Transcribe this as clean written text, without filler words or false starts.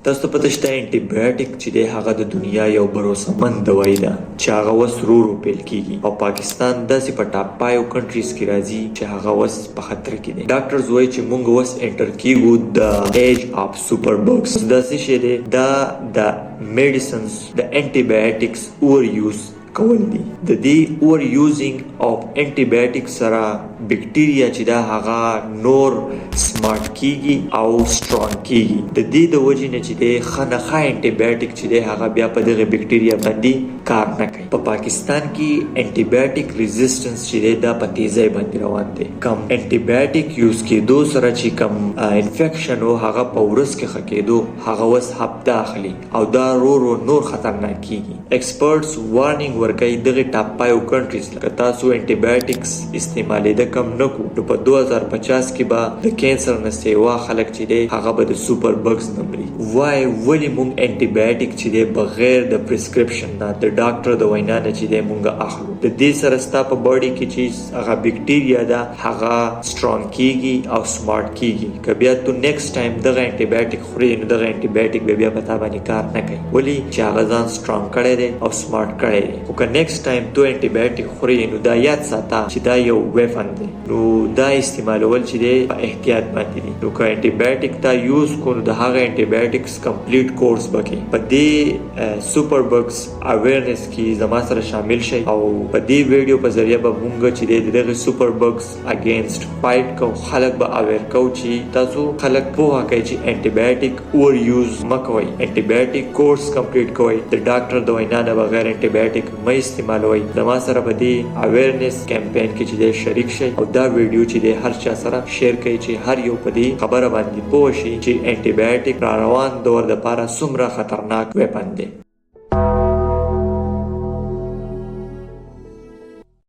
تاسو ته پته شته انټي بایوټیک چې دی هغه د دنیا یو بروسمند دوايي ده چې هغه وس رو پیل کیږي او پاکستان داسې په ټاپ 5 کنټریز کې راځي چې هغه وس په خطر کې دي. ډاکټرز وایي چې موږ وس انټر کیږو د ایج اف سپر بګز. دا څه شی دی؟ دا د میډیسنز د انټي بایوټیکس اور یوز کول دي. د دې اور یوزینګ اف انټي بایوټیک سره بکټیریا چې دا هغه نور سمارټ کیږي او سترونګ کیږي. د دې د وجې نه چې د خنخا انټي بایوټیک چې دی هغه بیا په دغه بکټیریا باندې کار نه کوي. په پاکستان کې انټي بایوټیک ریزिस्टنس چې دی دا په تیزی باندې روان دی. کم انټي بایوټیک یوز کېدو سره چې کم انفیکشن او هغه په ورس کې خکېدو هغه وس هفته اخلي او دا رو نور خطرناک کیږي. ایکسپرټس وارنینګ ورکوي دغه ټاپ 5 کنټریز لکه تاسو انټي بایوټیکس استعمالېده کم نکو نو په 2050 کې به د کینسر نه سیوا خلک چې دی هغه به د سوپر بګز نه مري. وای ولی مونږ انټي بایوټیک چې دی بغیر د پرسکرپشن نه د ډاکټر د وینا نه چې دی مونږ اخلو. د دې سره ستا په باډي کې چې هغه بکټیریا ده هغه سترونګ کیږي او سمارټ کیږي. که بیا تو نیکسټ ټایم دغه انټي بایوټیک خوري نو دغه انټي بایوټیک به بیا په تا باندې کار نه کوي ولی چې هغه ځان سترونګ کړی دی او سمارټ کړی دی. خو که نیکسټ ټایم تو انټي بایوټیک خوري نو دا یاد ساته چې دا یو ویپن دی نو دا استعمالول چې دی په احتیاط باندې دی. نو که انټي بایوټیک تا یوز کو نو د هغه انټي بایوټیکس کمپلیټ کورس بکې. په دې سوپر بګز اویرنس کې زما سره شامل شي او په دې ویډیو په ذریعہ به مونږ چې دی دغه سوپر بګز اگینست فایټ کو خلک به اویر کو چې تاسو خلک پوهه کوي چې انټي بایوټیک اور یوز مکوئ. انټي بایوټیک کورس کمپلیټ کوئ. د ډاکټر د وینا نه بغیر انټي بایوټیک مې استعمالوي. زما سره په دې اویرنس کمپاین کې چې دی شریک شي او دا ویډیو چې دی هر چا سره شیر کړئ چې هر یو په دې خبره باندې پوه شي چې انټي بایوټیک را روان دور د لپاره څومره خطرناک ویپن دی.